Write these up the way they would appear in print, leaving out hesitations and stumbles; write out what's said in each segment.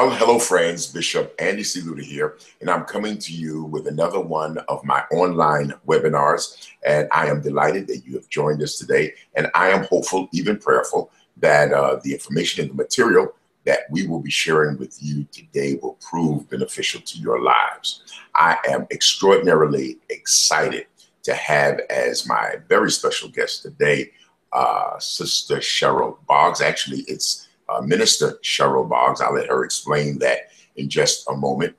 Well, hello, friends. Bishop Andy C. Luter here, and I'm coming to you with another one of my online webinars. And I am delighted that you have joined us today. And I am hopeful, even prayerful, that the information and the material that we will be sharing with you today will prove beneficial to your lives. I am extraordinarily excited to have as my very special guest today, Sister Cheryl Boggs. Actually, it's Minister Cheryl Boggs. I'll let her explain that in just a moment.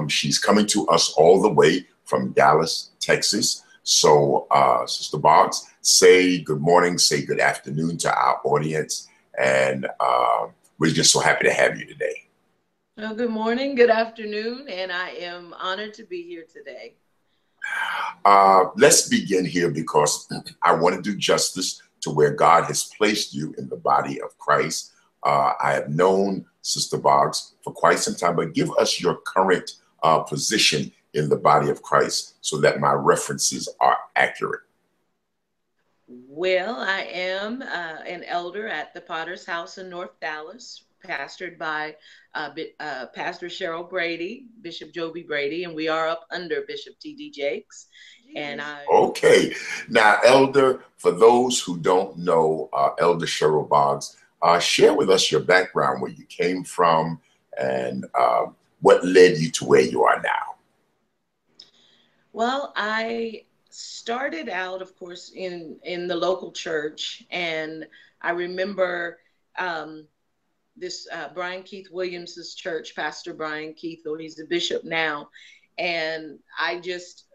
She's coming to us all the way from Dallas, Texas. So, Sister Boggs, say good morning, say good afternoon to our audience. And we're just so happy to have you today. Well, good morning, good afternoon, and I am honored to be here today. Let's begin here because I want to do justice to where God has placed you in the body of Christ. I have known Sister Boggs for quite some time, but give us your current position in the body of Christ so that my references are accurate. Well, I am an elder at the Potter's House in North Dallas, pastored by Pastor Cheryl Brady, Bishop Joby Brady, and we are up under Bishop T.D. Jakes. And Okay. Now, Elder, for those who don't know Elder Cheryl Boggs, share with us your background, where you came from, and what led you to where you are now. Well, I started out, of course, in the local church, and I remember this Brian Keith Williams's church, Pastor Brian Keith, though he's a bishop now, and I just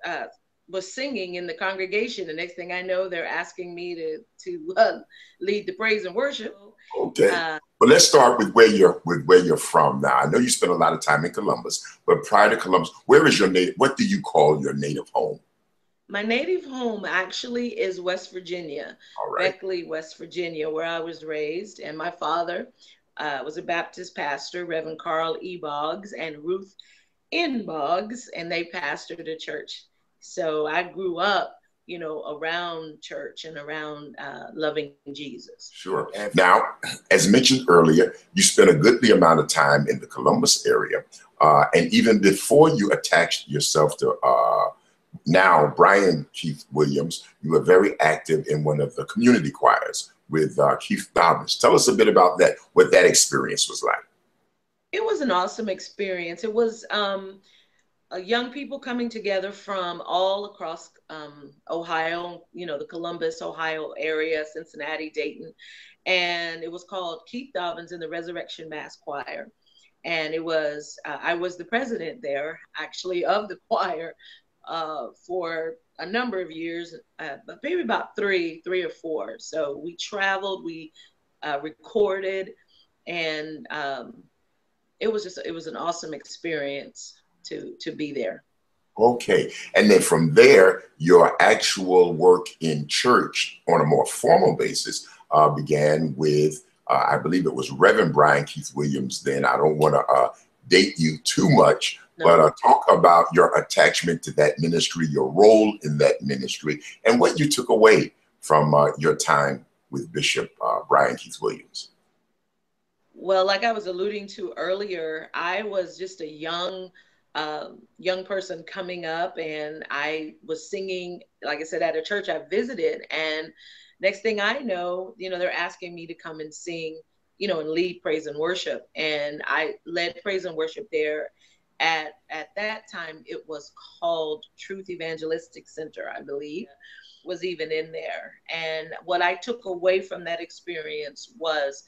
was singing in the congregation. The next thing I know, they're asking me to lead the praise and worship. Okay. Well, let's start with where you're from now. I know you spent a lot of time in Columbus, but prior to Columbus, where is your native? What do you call your native home? My native home actually is West Virginia, All right. Beckley, West Virginia, where I was raised. And my father was a Baptist pastor, Reverend Carl E. Boggs and Ruth N. Boggs, and they pastored a church. So I grew up, around church and around loving Jesus. Sure. Now, as mentioned earlier, you spent a goodly amount of time in the Columbus area. And even before you attached yourself to now Brian Keith Williams, you were very active in one of the community choirs with Keith Dobbins. Tell us a bit about that, what that experience was like. It was an awesome experience. It was young people coming together from all across Ohio, the Columbus, Ohio area, Cincinnati, Dayton. And it was called Keith Dobbins and the Resurrection Mass Choir. And it was, I was the president there, actually, of the choir for a number of years, but maybe about three or four. So we traveled, we recorded, and it was an awesome experience to be there. Okay. And then from there, your actual work in church on a more formal basis began with, I believe it was Reverend Brian Keith Williams then. I don't want to date you too much, no. But talk about your attachment to that ministry, your role in that ministry, and what you took away from your time with Bishop Brian Keith Williams. Well, like I was alluding to earlier, I was just a young person coming up, and I was singing, like I said, at a church I visited, and next thing I know, they're asking me to come and sing, and lead praise and worship. And I led praise and worship there at that time. It was called Truth Evangelistic Center, I believe, was even in there. And what I took away from that experience was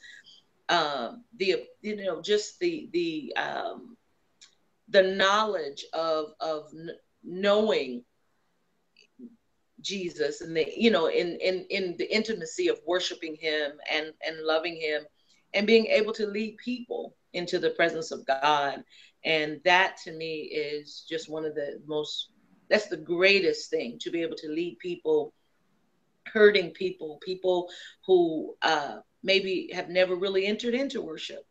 just the knowledge of knowing Jesus, and in the intimacy of worshiping him and loving him, and being able to lead people into the presence of God. And that to me is just one of that's the greatest thing, to be able to lead people, hurting people who maybe have never really entered into worship.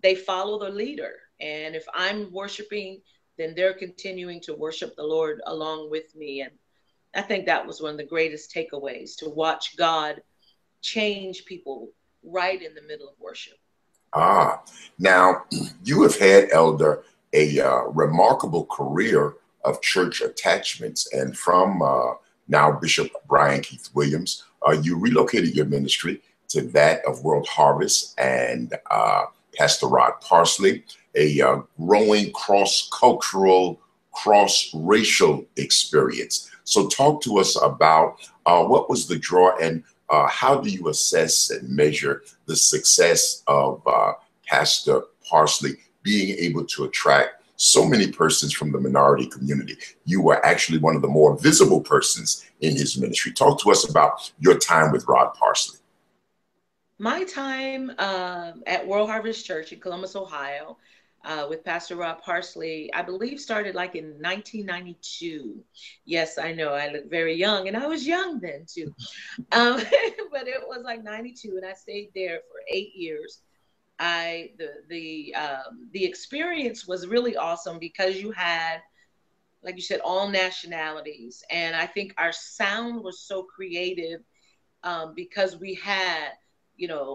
They follow the leader. And if I'm worshiping, then they're continuing to worship the Lord along with me. And I think that was one of the greatest takeaways, to watch God change people right in the middle of worship. Ah, now you have had, Elder, a remarkable career of church attachments, and from now Bishop Brian Keith Williams, you relocated your ministry to that of World Harvest and Pastor Rod Parsley, a growing cross-cultural, cross-racial experience. So, talk to us about what was the draw, and how do you assess and measure the success of Pastor Parsley being able to attract so many persons from the minority community? You were actually one of the more visible persons in his ministry. Talk to us about your time with Rod Parsley. My time at World Harvest Church in Columbus, Ohio, with Pastor Rob Parsley, I believe started like in 1992. Yes, I know I look very young, and I was young then too. But it was like 92, and I stayed there for 8 years. The experience was really awesome because you had, like you said, all nationalities, and I think our sound was so creative because we had,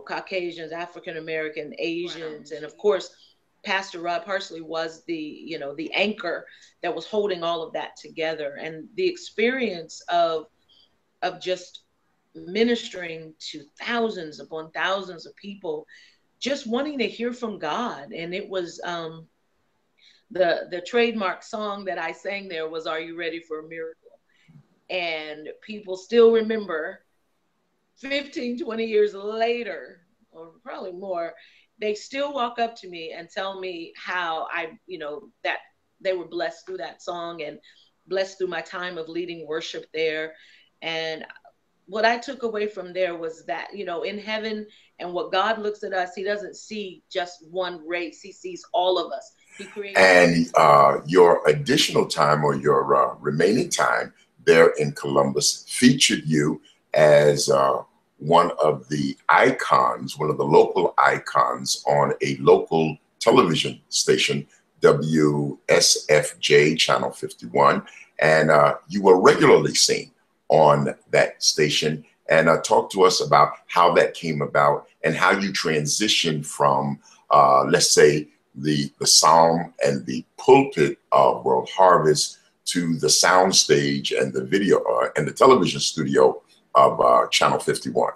Caucasians, African American, Asians, and of course, Pastor Rob Parsley was the anchor that was holding all of that together, and the experience of just ministering to thousands upon thousands of people, just wanting to hear from God, and it was the trademark song that I sang there was "Are You Ready for a Miracle?" And people still remember 15, 20 years later, or probably more, they still walk up to me and tell me how that they were blessed through that song and blessed through my time of leading worship there. And what I took away from there was that, in heaven and what God looks at us, he doesn't see just one race, he sees all of us. He created. And your additional time, or your remaining time there in Columbus, featured you as one of the icons, one of the local icons on a local television station, WSFJ Channel 51. And you were regularly seen on that station. And talk to us about how that came about and how you transitioned from, let's say, the psalm and the pulpit of World Harvest to the sound stage and the video and the television studio of Channel 51.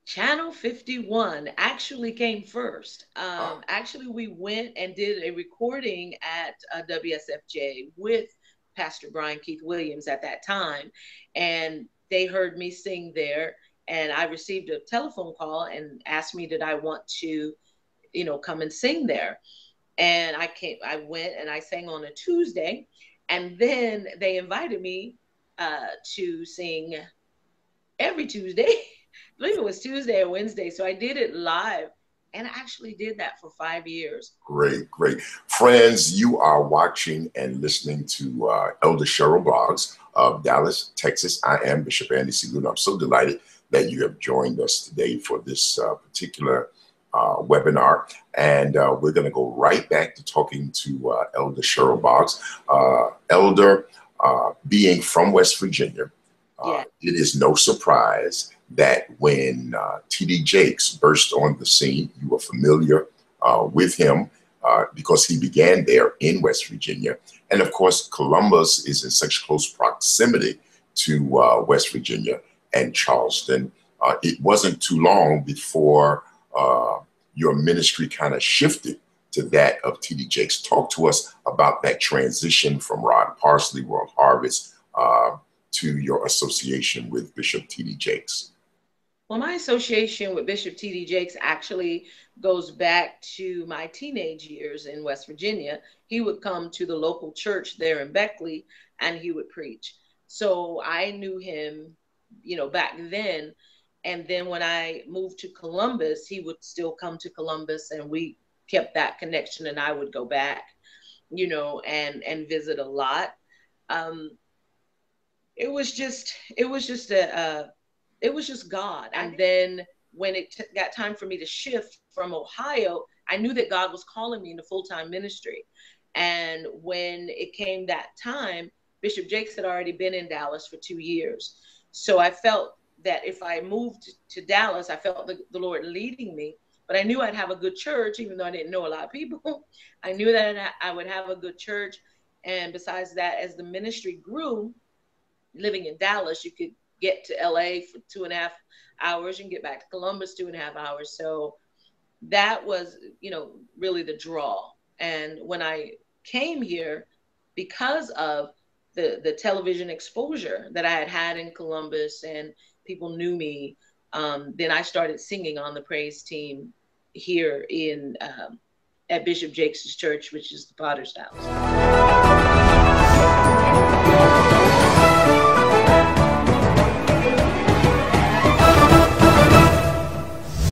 Channel 51 actually came first. Actually, we went and did a recording at WSFJ with Pastor Brian Keith Williams at that time. And they heard me sing there. And I received a telephone call and asked me, did I want to, come and sing there? And I went and I sang on a Tuesday. And then they invited me to sing every Tuesday. I believe it was Tuesday or Wednesday. So I did it live, and I actually did that for 5 years. Great, great. Friends, you are watching and listening to Elder Cheryl Boggs of Dallas, Texas. I am Bishop Andy Seguin. I'm so delighted that you have joined us today for this particular webinar. And we're going to go right back to talking to Elder Cheryl Boggs. Elder, being from West Virginia, Yeah. it is no surprise that when T.D. Jakes burst on the scene, you were familiar with him because he began there in West Virginia. And of course, Columbus is in such close proximity to West Virginia and Charleston. It wasn't too long before your ministry kind of shifted to that of T.D. Jakes. Talk to us about that transition from Rod Parsley, World Harvest, to your association with Bishop T.D. Jakes. Well, my association with Bishop T.D. Jakes actually goes back to my teenage years in West Virginia. He would come to the local church there in Beckley and he would preach. So I knew him, back then. And then when I moved to Columbus, he would still come to Columbus and we kept that connection, and I would go back, and visit a lot. Um, it was just God. And then when it got time for me to shift from Ohio, I knew that God was calling me into full-time ministry. And when it came that time, Bishop Jakes had already been in Dallas for 2 years. So I felt that if I moved to Dallas, I felt the Lord leading me. but I knew I'd have a good church, even though I didn't know a lot of people. I knew that I would have a good church. And besides that, as the ministry grew, living in Dallas, you could get to LA for 2.5 hours and get back to Columbus 2.5 hours. So that was, really the draw. And when I came here, because of the television exposure that I had in Columbus and people knew me, then I started singing on the praise team here in at Bishop Jakes' church, which is the Potter's House.